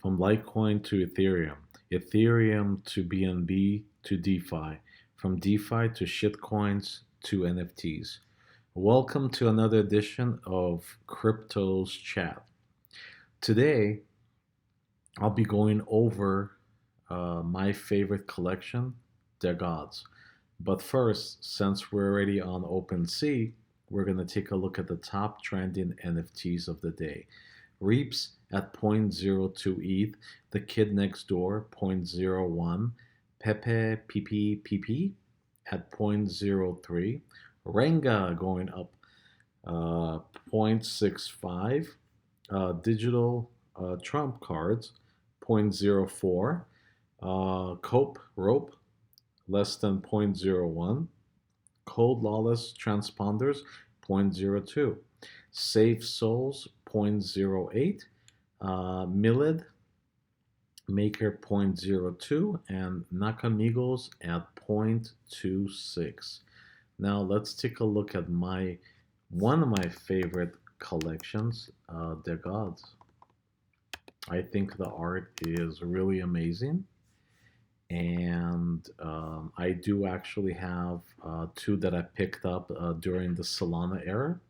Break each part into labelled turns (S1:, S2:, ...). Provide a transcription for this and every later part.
S1: from Litecoin to Ethereum, Ethereum to BNB to DeFi, from DeFi to shitcoins to NFTs. Welcome to another edition of Crypto's Chat. Today, I'll be going over my favorite collection, Degods. But first, since we're already on OpenSea, we're going to take a look at the top trending NFTs of the day. Reaps at zero point zero 0.02 ETH, The Kid Next Door zero point zero 0.01, Pepe PP at zero point zero 0.03, Renga going up 0.65, digital trump cards 0.04, cope rope less than 0.01, cold lawless transponders 0.02, safe souls 0.08, millid maker 0.02, and nakamigos at 0.26. Now let's take a look at one of my favorite collections, the gods. I think the art is really amazing, and I do actually have two that I picked up during the Solana era,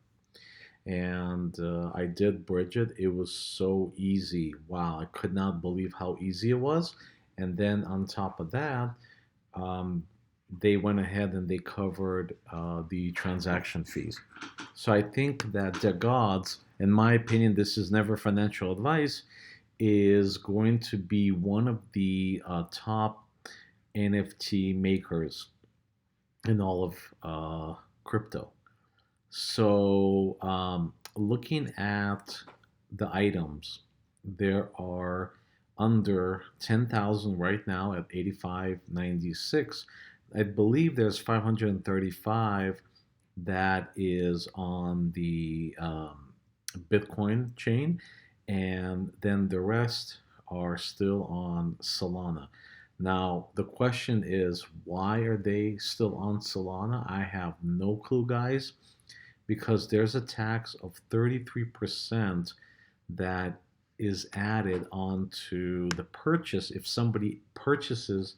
S1: and I did bridge it. It was so easy. Wow, I could not believe how easy it was. And then on top of that, um, they went ahead and they covered the transaction fees. So I think that the gods, in my opinion, this is never financial advice, is going to be one of the top NFT makers in all of crypto. So, looking at the items, there are under 10,000 right now at 85.96. I believe there's 535 that is on the Bitcoin chain, and then the rest are still on Solana. Now, the question is, why are they still on Solana? I have no clue, guys, because there's a tax of 33% that is added onto the purchase. If somebody purchases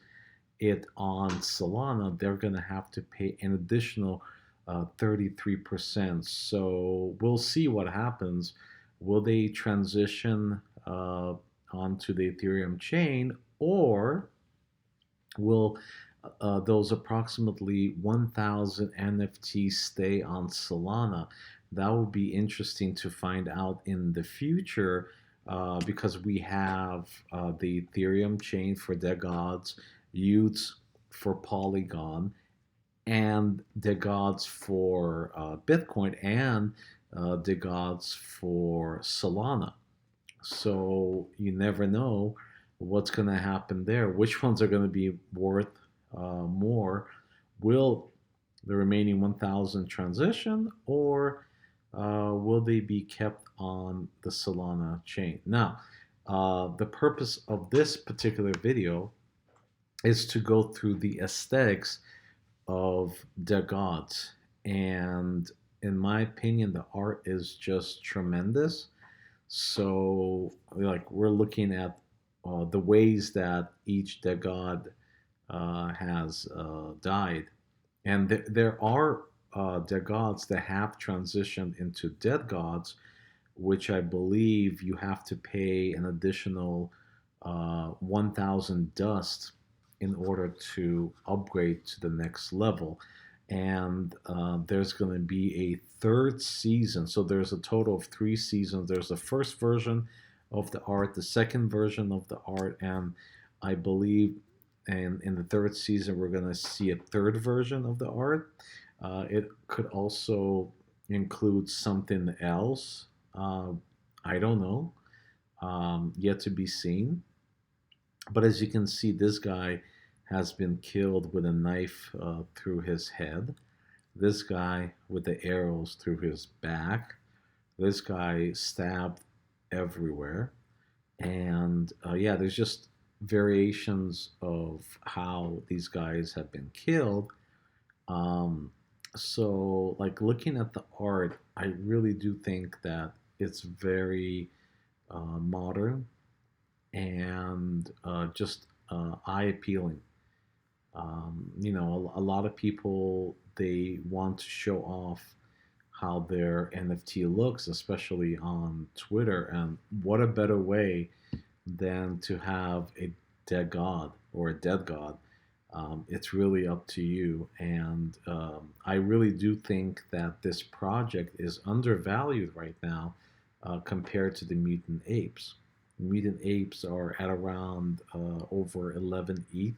S1: it on Solana, they're going to have to pay an additional 33%. So we'll see what happens. Will they transition onto the Ethereum chain, or will those approximately 1,000 NFTs stay on Solana? That would be interesting to find out in the future, because we have the Ethereum chain for Degods, Utes for Polygon, and Degods for Bitcoin, and Degods for Solana. So you never know what's going to happen there. Which ones are going to be worth more? Will the remaining 1,000 transition, or will they be kept on the Solana chain? Now, the purpose of this particular video is to go through the aesthetics of the gods. And in my opinion, the art is just tremendous. So, like, we're looking at the ways that each dead god has died. And there are dead gods that have transitioned into dead gods, which I believe you have to pay an additional 1,000 dust in order to upgrade to the next level. And there's going to be a third season. So there's a total of three seasons. There's the first version of the art, the second version of the art, and I believe in the third season we're going to see a third version of the art. It could also include something else. I don't know. Yet to be seen. But as you can see, this guy has been killed with a knife through his head. This guy with the arrows through his back. This guy stabbed everywhere. And yeah, there's just variations of how these guys have been killed. Um, so, like, looking at the art, I really do think that it's very modern. and just eye appealing. A lot of people, they want to show off how their NFT looks, especially on Twitter. And what a better way than to have a dead god or a dead god. It's really up to you. And I really do think that this project is undervalued right now compared to the mutant apes. Mutant apes are at around over 11 ETH,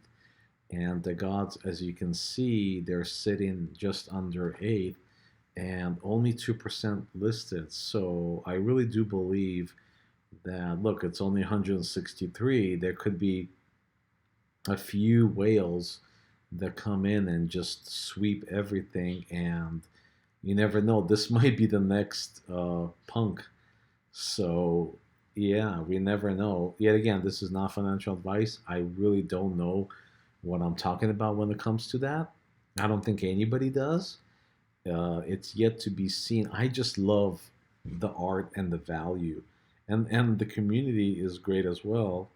S1: and the gods, as you can see, they're sitting just under 8 and only 2% listed. So I really do believe that, look, it's only 163. There could be a few whales that come in and just sweep everything, and you never know. This might be the next punk. So, yeah, we never know. Yet again, this is not financial advice. I really don't know what I'm talking about when it comes to that. I don't think anybody does. It's yet to be seen. I just love the art and the value, and the community is great as well.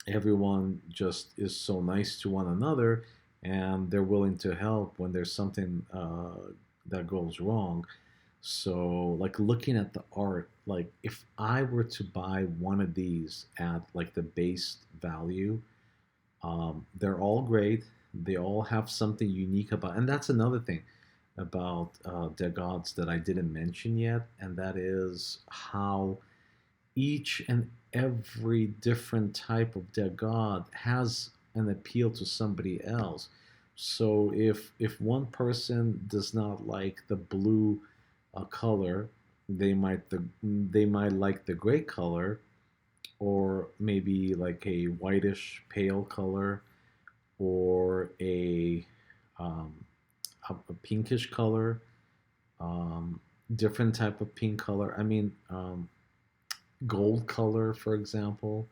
S1: Everyone just is so nice to one another, and they're willing to help when there's something that goes wrong. So, like, looking at the art, like if I were to buy one of these at like the base value, they're all great. They all have something unique about, and that's another thing about Degods that I didn't mention yet, and that is how each and every different type of Degod has an appeal to somebody else. So if one person does not like the blue color, they might like the gray color, or maybe like a whitish pale color, or um, a pinkish color, um, different type of pink color. I mean, gold color, for example,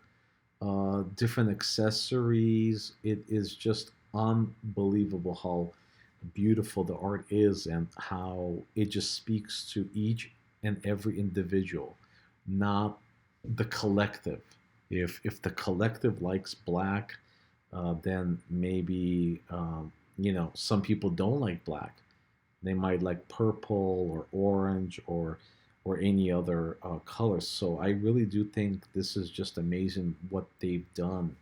S1: different accessories. It is just unbelievable how beautiful the art is and how it just speaks to each and every individual, not the collective. If the collective likes black, then maybe some people don't like black. They might like purple or orange or any other color. So I really do think this is just amazing what they've done.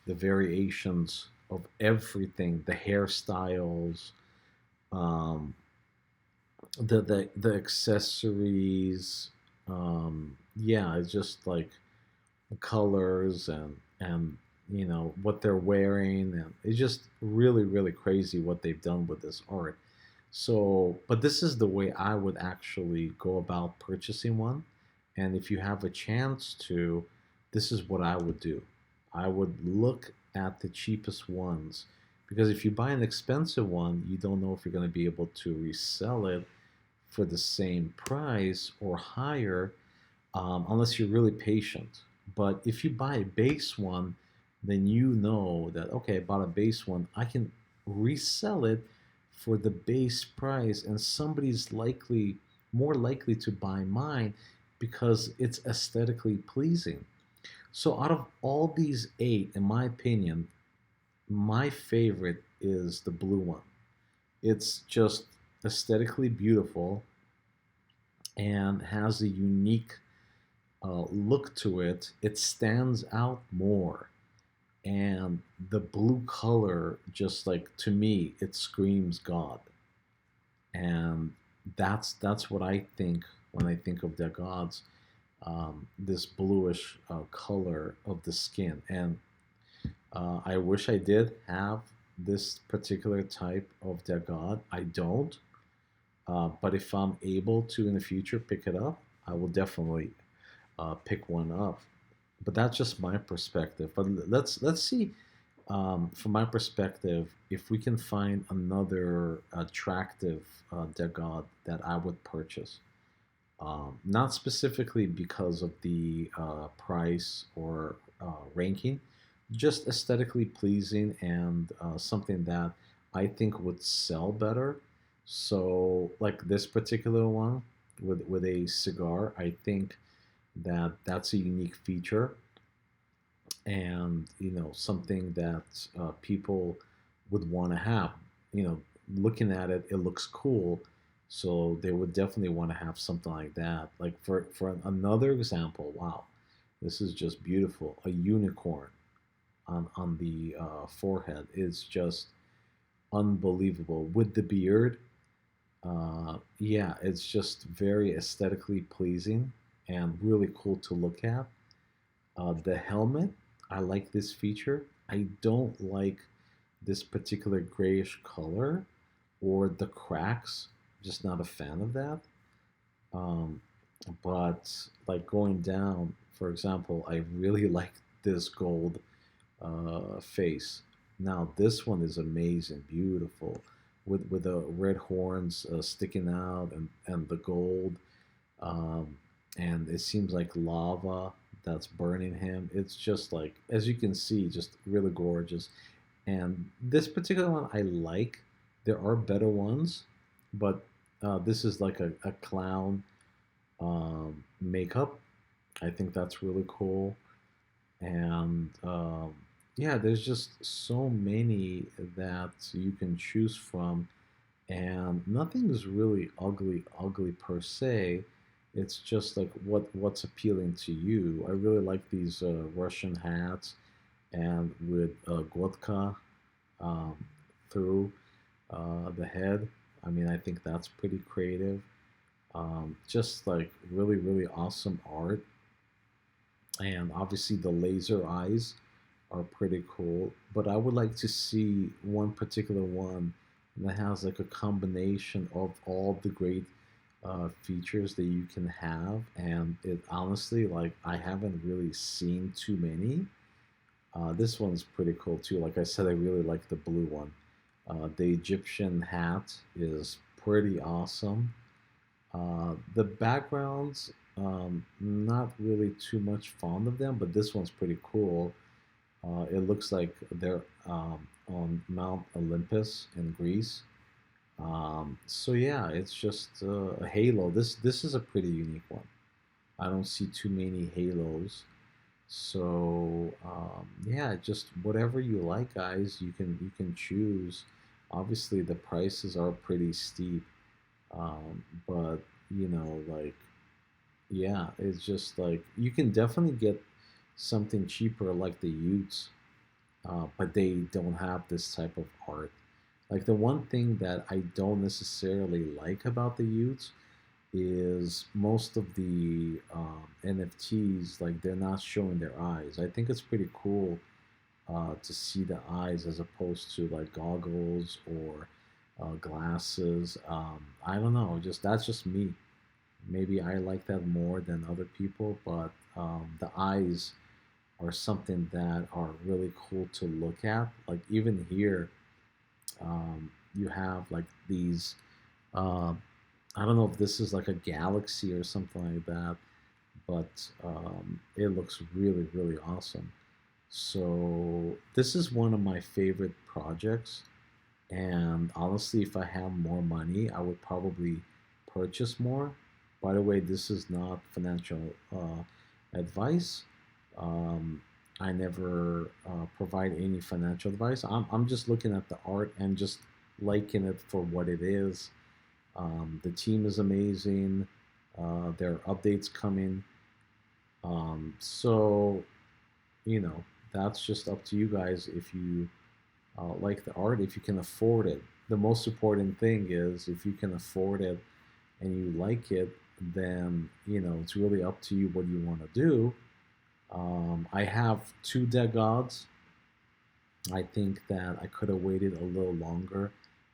S1: The variations of everything, the hairstyles, um, the accessories. Yeah, it's just like the colors and what they're wearing, and it's just really really crazy what they've done with this art. So, but this is the way I would actually go about purchasing one. And if you have a chance to, this is what I would do. I would look at the cheapest ones, because if you buy an expensive one, you don't know if you're going to be able to resell it for the same price or higher, unless you're really patient. But if you buy a base one, then you know that, okay, I bought a base one, I can resell it for the base price, and somebody's more likely to buy mine because it's aesthetically pleasing. So out of all these eight, in my opinion, my favorite is the blue one. It's just aesthetically beautiful and has a unique look to it. It stands out more, and the blue color, just like, to me, it screams God. And that's what I think when I think of the gods. This bluish color of the skin, and I wish I did have this particular type of the god. I don't, but if I'm able to in the future pick it up, I will definitely pick one up. But that's just my perspective. But let's see, from my perspective, if we can find another attractive Degod that I would purchase. Not specifically because of the price or ranking, just aesthetically pleasing, and something that I think would sell better. So, like this particular one with a cigar, I think that that's a unique feature. and something that people would want to have. You know, looking at it, it looks cool, so they would definitely want to have something like that. Like for another example, wow, this is just beautiful. A unicorn on the forehead is just unbelievable with the beard. Yeah, it's just very aesthetically pleasing and really cool to look at. The helmet, I like this feature. I don't like this particular grayish color or the cracks. Just not a fan of that. Um, but like going down, for example, I really like this gold face. Now this one is amazing, beautiful, with the red horns sticking out and the gold, um, and it seems like lava that's burning him. It's just like, as you can see, just really gorgeous. And this particular one I like. There are better ones, but this is like a clown makeup. I think that's really cool. And yeah, there's just so many that you can choose from, and nothing is really ugly per se. It's just like what's appealing to you. I really like these Russian hats, and with Godka um, through the head. I mean, I think that's pretty creative. Just like really awesome art, and obviously the laser eyes are pretty cool. But I would like to see one particular one that has like a combination of all the great features that you can have. And it honestly, like, I haven't really seen too many. This one's pretty cool too. Like I said, I really like the blue one. The Egyptian hat is pretty awesome. The backgrounds, not really too much fond of them, but this one's pretty cool. It looks like they're on Mount Olympus in Greece. So yeah, it's just a halo. This is a pretty unique one. I don't see too many halos. So yeah, just whatever you like, guys. You can choose. Obviously, the prices are pretty steep, but like, yeah, it's just like you can definitely get something cheaper like the Utes, but they don't have this type of art. Like the one thing that I don't necessarily like about the Utes is most of the NFTs, like they're not showing their eyes. I think it's pretty cool to see the eyes as opposed to like goggles or glasses. I don't know, just that's just me. Maybe I like that more than other people, but the eyes are something that are really cool to look at. Like even here, you have like these. Uh, I don't know if this is like a galaxy or something like that, but it looks really awesome. So this is one of my favorite projects, and honestly, if I have more money, I would probably purchase more. By the way, this is not financial advice. Um, I never provide any financial advice. I'm just looking at the art and just liking it for what it is. The team is amazing. There are updates coming. So, you know, that's just up to you guys if you like the art, if you can afford it. The most important thing is if you can afford it and you like it, then it's really up to you what you want to do. I have two Degods. I think that I could have waited a little longer,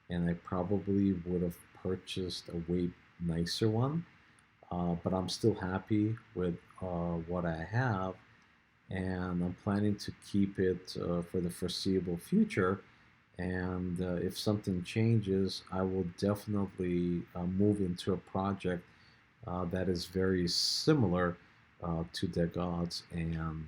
S1: and I probably would have purchased a way nicer one. But I'm still happy with what I have, and I'm planning to keep it for the foreseeable future. And if something changes, I will definitely move into a project that is very similar to their gods. And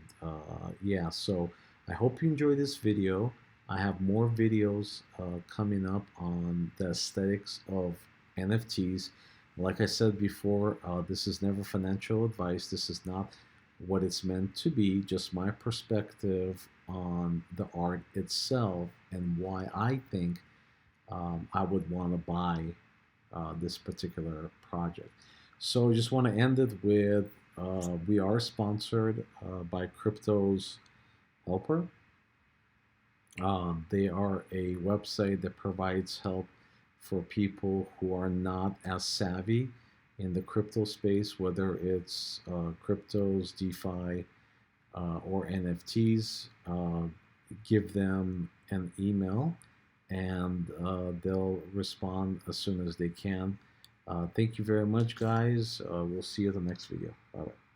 S1: yeah, so I hope you enjoy this video. I have more videos coming up on the aesthetics of NFTs. Like I said before, this is never financial advice. This is not what it's meant to be, just my perspective on the art itself and why I think I would want to buy this particular project. So I just want to end it with we are sponsored by Crypto's Helper. They are a website that provides help for people who are not as savvy in the crypto space, whether it's cryptos, DeFi, or NFTs. Give them an email and they'll respond as soon as they can. Thank you very much, guys. We'll see you in the next video. Bye.